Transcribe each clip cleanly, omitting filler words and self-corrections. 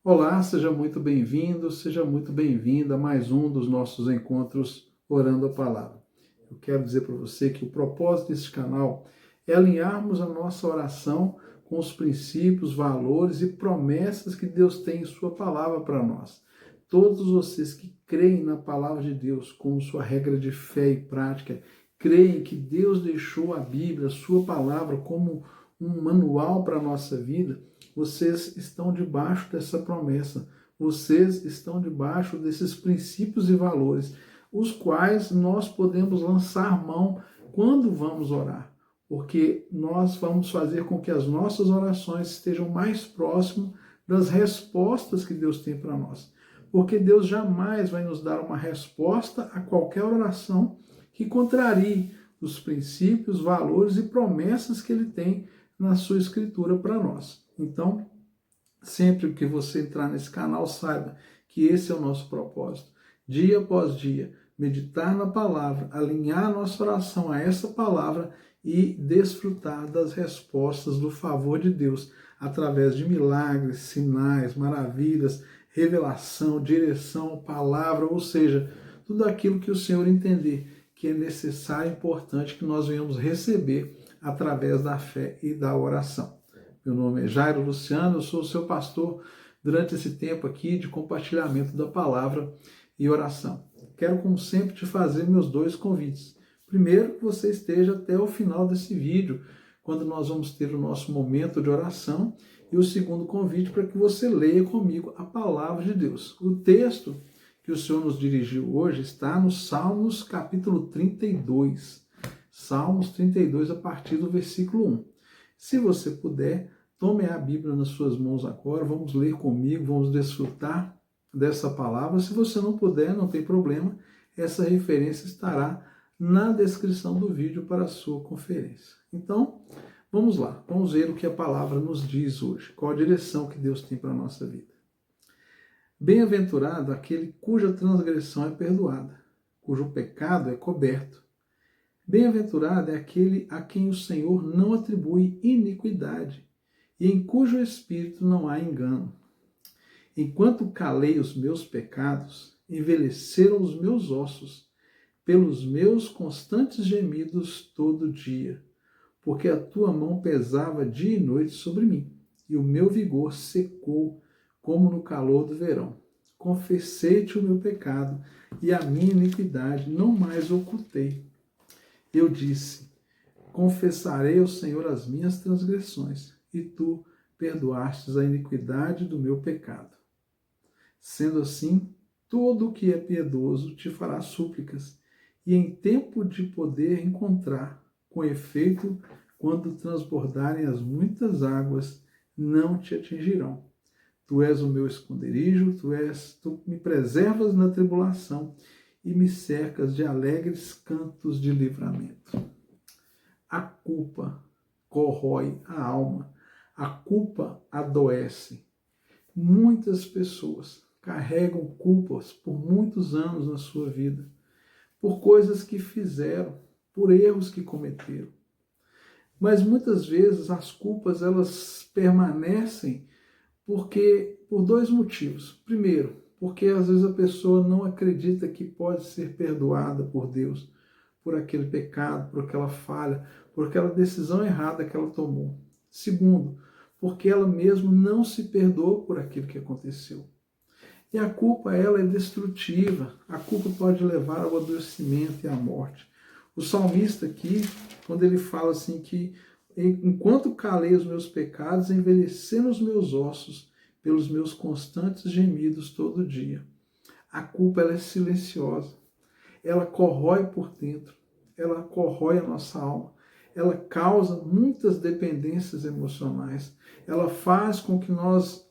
Olá, seja muito bem-vindo, seja muito bem-vinda a mais um dos nossos encontros Orando a Palavra. Eu quero dizer para você que o propósito desse canal é alinharmos a nossa oração com os princípios, valores e promessas que Deus tem em sua palavra para nós. Todos vocês que creem na palavra de Deus como sua regra de fé e prática, creem que Deus deixou a Bíblia, a sua palavra, como um manual para a nossa vida, vocês estão debaixo dessa promessa, vocês estão debaixo desses princípios e valores, os quais nós podemos lançar mão quando vamos orar, porque nós vamos fazer com que as nossas orações estejam mais próximas das respostas que Deus tem para nós. Porque Deus jamais vai nos dar uma resposta a qualquer oração que contrarie os princípios, valores e promessas que Ele tem na sua Escritura para nós. Então, sempre que você entrar nesse canal, saiba que esse é o nosso propósito. Dia após dia, meditar na palavra, alinhar a nossa oração a essa palavra e desfrutar das respostas do favor de Deus através de milagres, sinais, maravilhas, revelação, direção, palavra, ou seja, tudo aquilo que o Senhor entender que é necessário e importante que nós venhamos receber através da fé e da oração. Meu nome é Jairo Luciano, eu sou o seu pastor durante esse tempo aqui de compartilhamento da palavra e oração. Quero, como sempre, te fazer meus dois convites. Primeiro, que você esteja até o final desse vídeo, quando nós vamos ter o nosso momento de oração. E o segundo convite para que você leia comigo a palavra de Deus. O texto que o Senhor nos dirigiu hoje está no Salmos capítulo 32. Salmos 32, a partir do versículo 1. Se você puder, tome a Bíblia nas suas mãos agora, vamos ler comigo, vamos desfrutar dessa palavra. Se você não puder, não tem problema, essa referência estará na descrição do vídeo para a sua conferência. Então, vamos lá, vamos ver o que a palavra nos diz hoje, qual a direção que Deus tem para a nossa vida. Bem-aventurado aquele cuja transgressão é perdoada, cujo pecado é coberto. Bem-aventurado é aquele a quem o Senhor não atribui iniquidade e em cujo espírito não há engano. Enquanto calei os meus pecados, envelheceram os meus ossos, pelos meus constantes gemidos todo dia, porque a tua mão pesava dia e noite sobre mim, e o meu vigor secou como no calor do verão. Confessei-te o meu pecado, e a minha iniquidade não mais ocultei. Eu disse, confessarei ao Senhor as minhas transgressões, e tu perdoastes a iniquidade do meu pecado. Sendo assim, todo o que é piedoso te fará súplicas, e em tempo de poder encontrar, com efeito, quando transbordarem as muitas águas, não te atingirão. Tu és o meu esconderijo, tu me preservas na tribulação, e me cercas de alegres cantos de livramento. A culpa corrói a alma, a culpa adoece. Muitas pessoas carregam culpas por muitos anos na sua vida, por coisas que fizeram, por erros que cometeram. Mas muitas vezes as culpas elas permanecem por dois motivos. Primeiro, porque às vezes a pessoa não acredita que pode ser perdoada por Deus, por aquele pecado, por aquela falha, por aquela decisão errada que ela tomou. Segundo, porque ela mesma não se perdoou por aquilo que aconteceu. E a culpa, ela é destrutiva. A culpa pode levar ao adoecimento e à morte. O salmista aqui, quando ele fala assim que enquanto calei os meus pecados, envelheceram os meus ossos, pelos meus constantes gemidos todo dia. A culpa ela é silenciosa, ela corrói por dentro, ela corrói a nossa alma, ela causa muitas dependências emocionais, ela faz com que nós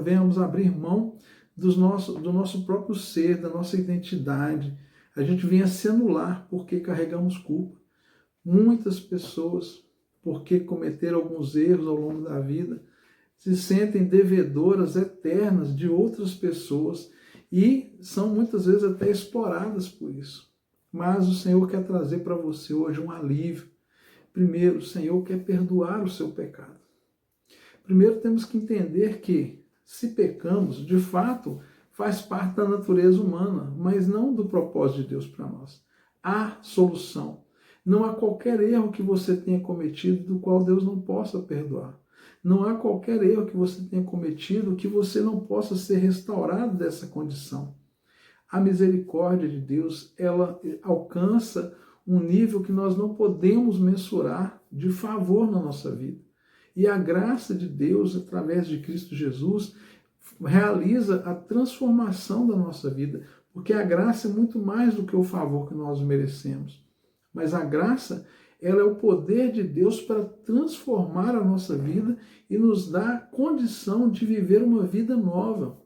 venhamos abrir mão do nosso próprio ser, da nossa identidade, a gente venha se anular porque carregamos culpa. Muitas pessoas, porque cometeram alguns erros ao longo da vida, se sentem devedoras eternas de outras pessoas e são muitas vezes até exploradas por isso. Mas o Senhor quer trazer para você hoje um alívio. Primeiro, o Senhor quer perdoar o seu pecado. Primeiro temos que entender que Se pecamos, de fato, faz parte da natureza humana, mas não do propósito de Deus para nós. Há solução. Não há qualquer erro que você tenha cometido do qual Deus não possa perdoar. Não há qualquer erro que você tenha cometido que você não possa ser restaurado dessa condição. A misericórdia de Deus, ela alcança um nível que nós não podemos mensurar de favor na nossa vida. E a graça de Deus, através de Cristo Jesus, realiza a transformação da nossa vida, porque a graça é muito mais do que o favor que nós merecemos. Mas a graça, ela é o poder de Deus para transformar a nossa vida e nos dar condição de viver uma vida nova.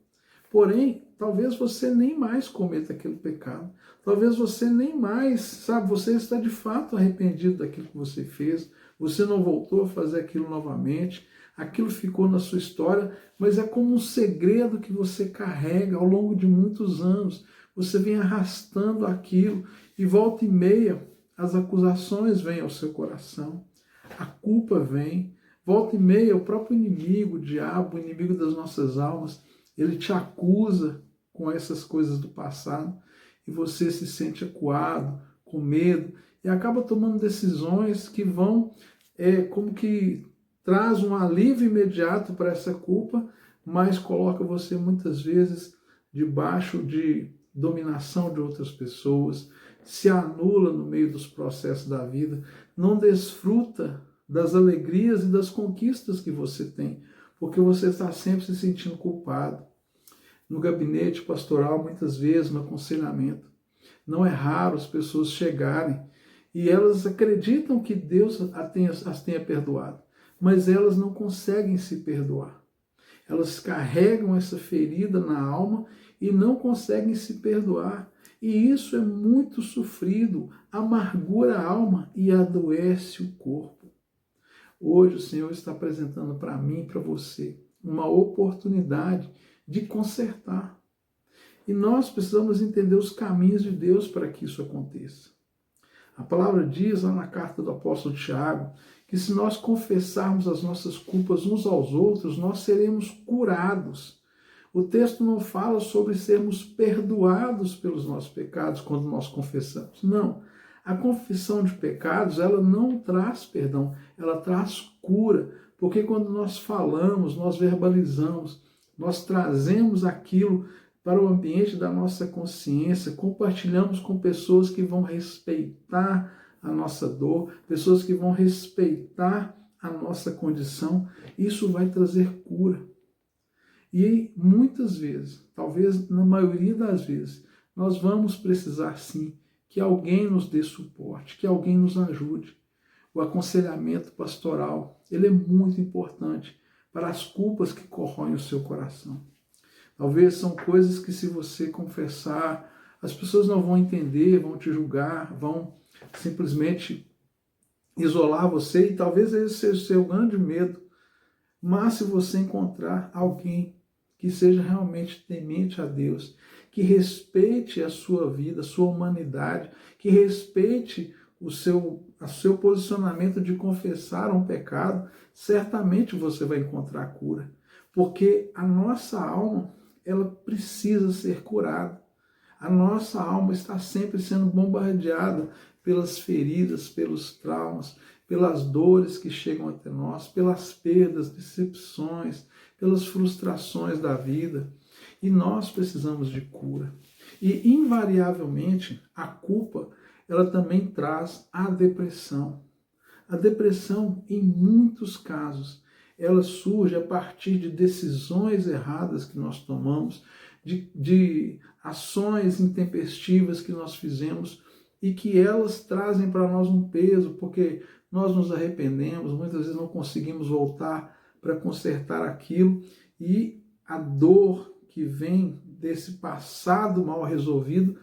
Porém, talvez você nem mais cometa aquele pecado. Talvez você nem mais, sabe, você está de fato arrependido daquilo que você fez. Você não voltou a fazer aquilo novamente. Aquilo ficou na sua história, mas é como um segredo que você carrega ao longo de muitos anos. Você vem arrastando aquilo e volta e meia as acusações vêm ao seu coração. A culpa vem. Volta e meia o próprio inimigo, o diabo, o inimigo das nossas almas, ele te acusa com essas coisas do passado e você se sente acuado, com medo e acaba tomando decisões que vão, como que traz um alívio imediato para essa culpa, mas coloca você muitas vezes debaixo de dominação de outras pessoas, se anula no meio dos processos da vida, não desfruta das alegrias e das conquistas que você tem, porque você está sempre se sentindo culpado. No gabinete pastoral, muitas vezes, no aconselhamento, não é raro as pessoas chegarem e elas acreditam que Deus as tenha perdoado, mas elas não conseguem se perdoar. Elas carregam essa ferida na alma e não conseguem se perdoar. E isso é muito sofrido, amargura a alma e adoece o corpo. Hoje o Senhor está apresentando para mim e para você uma oportunidade de consertar. E nós precisamos entender os caminhos de Deus para que isso aconteça. A palavra diz lá na carta do apóstolo Tiago que se nós confessarmos as nossas culpas uns aos outros, nós seremos curados. O texto não fala sobre sermos perdoados pelos nossos pecados quando nós confessamos. Não. A confissão de pecados, ela não traz perdão, ela traz cura. Porque quando nós falamos, nós verbalizamos, nós trazemos aquilo para o ambiente da nossa consciência, compartilhamos com pessoas que vão respeitar a nossa dor, pessoas que vão respeitar a nossa condição, isso vai trazer cura. E muitas vezes, talvez na maioria das vezes, nós vamos precisar sim que alguém nos dê suporte, que alguém nos ajude. O aconselhamento pastoral, ele é muito importante para as culpas que corroem o seu coração. Talvez são coisas que se você confessar, as pessoas não vão entender, vão te julgar, vão simplesmente isolar você e talvez esse seja o seu grande medo. Mas se você encontrar alguém que seja realmente temente a Deus, que respeite a sua vida, a sua humanidade, que respeite o seu posicionamento de confessar um pecado, certamente você vai encontrar cura. Porque a nossa alma, ela precisa ser curada. A nossa alma está sempre sendo bombardeada pelas feridas, pelos traumas, pelas dores que chegam até nós, pelas perdas, decepções, pelas frustrações da vida. E nós precisamos de cura. E, invariavelmente, a culpa, ela também traz a depressão. A depressão, em muitos casos, ela surge a partir de decisões erradas que nós tomamos, de ações intempestivas que nós fizemos e que elas trazem para nós um peso, porque nós nos arrependemos, muitas vezes não conseguimos voltar para consertar aquilo e a dor que vem desse passado mal resolvido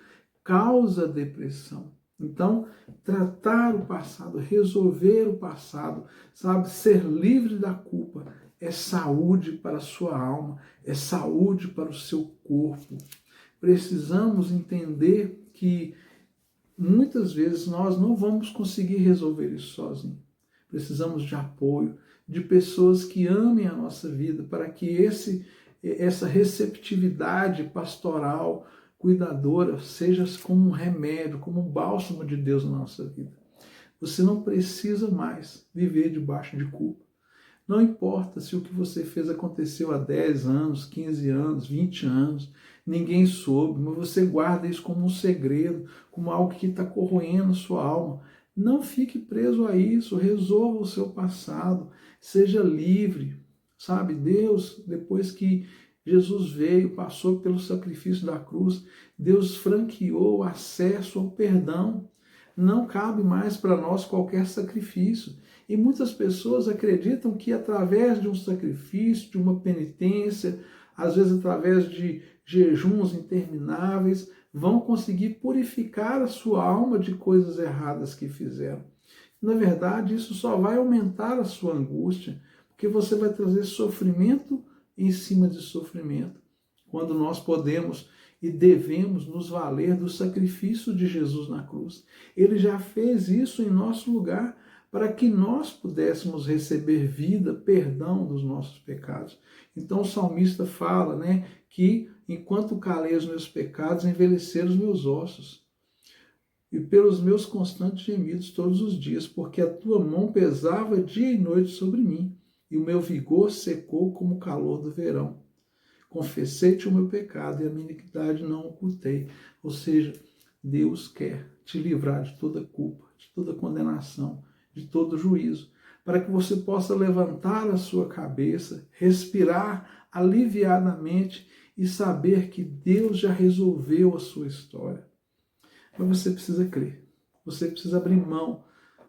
causa depressão. Então, tratar o passado, resolver o passado, sabe, ser livre da culpa, é saúde para a sua alma, é saúde para o seu corpo. Precisamos entender que muitas vezes nós não vamos conseguir resolver isso sozinhos. Precisamos de apoio, de pessoas que amem a nossa vida, para que essa receptividade pastoral, cuidadora, seja como um remédio, como um bálsamo de Deus na nossa vida. Você não precisa mais viver debaixo de culpa. Não importa se o que você fez aconteceu há 10 anos, 15 anos, 20 anos, ninguém soube, mas você guarda isso como um segredo, como algo que está corroendo a sua alma. Não fique preso a isso, resolva o seu passado, seja livre, sabe? Deus, depois que Jesus veio, passou pelo sacrifício da cruz, Deus franqueou o acesso ao perdão. Não cabe mais para nós qualquer sacrifício. E muitas pessoas acreditam que através de um sacrifício, de uma penitência, às vezes através de jejuns intermináveis, vão conseguir purificar a sua alma de coisas erradas que fizeram. Na verdade, isso só vai aumentar a sua angústia, porque você vai trazer sofrimento em cima de sofrimento, quando nós podemos e devemos nos valer do sacrifício de Jesus na cruz. Ele já fez isso em nosso lugar, para que nós pudéssemos receber vida, perdão dos nossos pecados. Então o salmista fala, que enquanto calei os meus pecados, envelheceram os meus ossos, e pelos meus constantes gemidos todos os dias, porque a tua mão pesava dia e noite sobre mim, e o meu vigor secou como o calor do verão. Confessei-te o meu pecado, e a minha iniquidade não ocultei. Ou seja, Deus quer te livrar de toda culpa, de toda condenação, de todo juízo, para que você possa levantar a sua cabeça, respirar aliviadamente e saber que Deus já resolveu a sua história. Mas você precisa crer, você precisa abrir mão,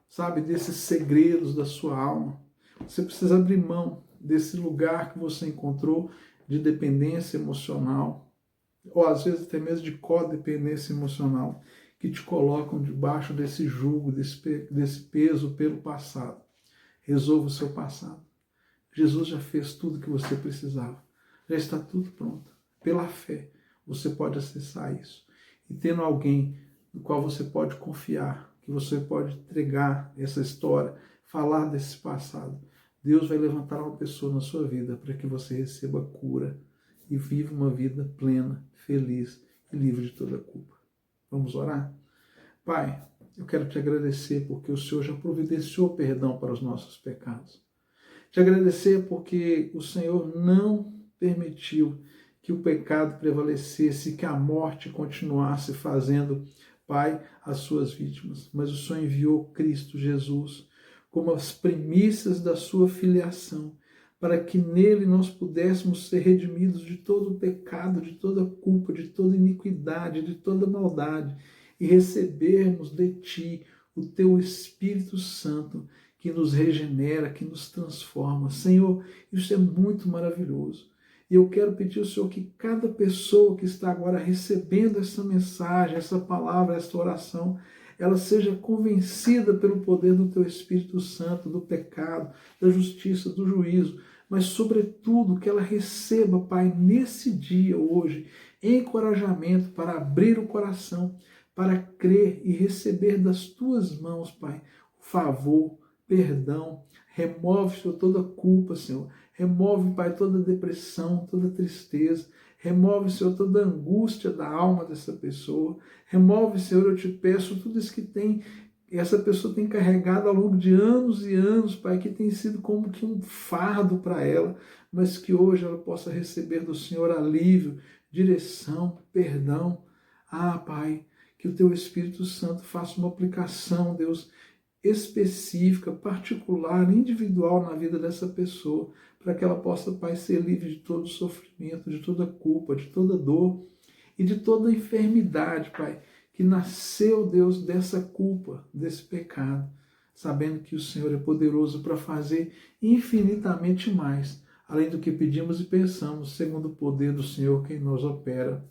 sabe, desses segredos da sua alma, você precisa abrir mão desse lugar que você encontrou de dependência emocional, ou às vezes até mesmo de codependência emocional, que te colocam debaixo desse jugo, desse peso pelo passado. Resolva o seu passado. Jesus já fez tudo que você precisava. Já está tudo pronto. Pela fé, você pode acessar isso. E tendo alguém no qual você pode confiar, que você pode entregar essa história, falar desse passado, Deus vai levantar uma pessoa na sua vida para que você receba cura e viva uma vida plena, feliz e livre de toda culpa. Vamos orar? Pai, eu quero te agradecer porque o Senhor já providenciou perdão para os nossos pecados. Te agradecer porque o Senhor não permitiu que o pecado prevalecesse, que a morte continuasse fazendo, Pai, as suas vítimas. Mas o Senhor enviou Cristo Jesus como as primícias da sua filiação, para que nele nós pudéssemos ser redimidos de todo o pecado, de toda culpa, de toda iniquidade, de toda maldade, e recebermos de Ti o Teu Espírito Santo, que nos regenera, que nos transforma. Senhor, isso é muito maravilhoso. E eu quero pedir ao Senhor que cada pessoa que está agora recebendo essa mensagem, essa palavra, essa oração, ela seja convencida pelo poder do Teu Espírito Santo, do pecado, da justiça, do juízo, mas sobretudo que ela receba, Pai, nesse dia, hoje, encorajamento para abrir o coração, para crer e receber das Tuas mãos, Pai, o favor, perdão. Remove, Senhor, toda culpa, Senhor. Remove, Pai, toda depressão, toda tristeza. Remove, Senhor, toda angústia da alma dessa pessoa. Remove, Senhor, eu te peço, tudo isso que essa pessoa tem carregado ao longo de anos e anos, Pai, que tem sido como que um fardo para ela, mas que hoje ela possa receber do Senhor alívio, direção, perdão. Ah, Pai, que o Teu Espírito Santo faça uma aplicação, Deus, específica, particular, individual na vida dessa pessoa, para que ela possa, Pai, ser livre de todo sofrimento, de toda culpa, de toda dor e de toda enfermidade, Pai, que nasceu, Deus, dessa culpa, desse pecado, sabendo que o Senhor é poderoso para fazer infinitamente mais, além do que pedimos e pensamos, segundo o poder do Senhor que nos opera.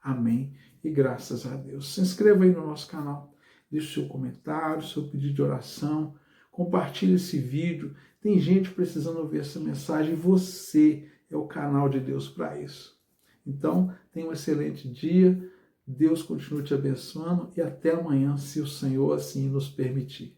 Amém. E graças a Deus. Se inscreva aí no nosso canal, deixe seu comentário, seu pedido de oração, compartilhe esse vídeo. Tem gente precisando ouvir essa mensagem e você é o canal de Deus para isso. Então, tenha um excelente dia, Deus continue te abençoando e até amanhã, se o Senhor assim nos permitir.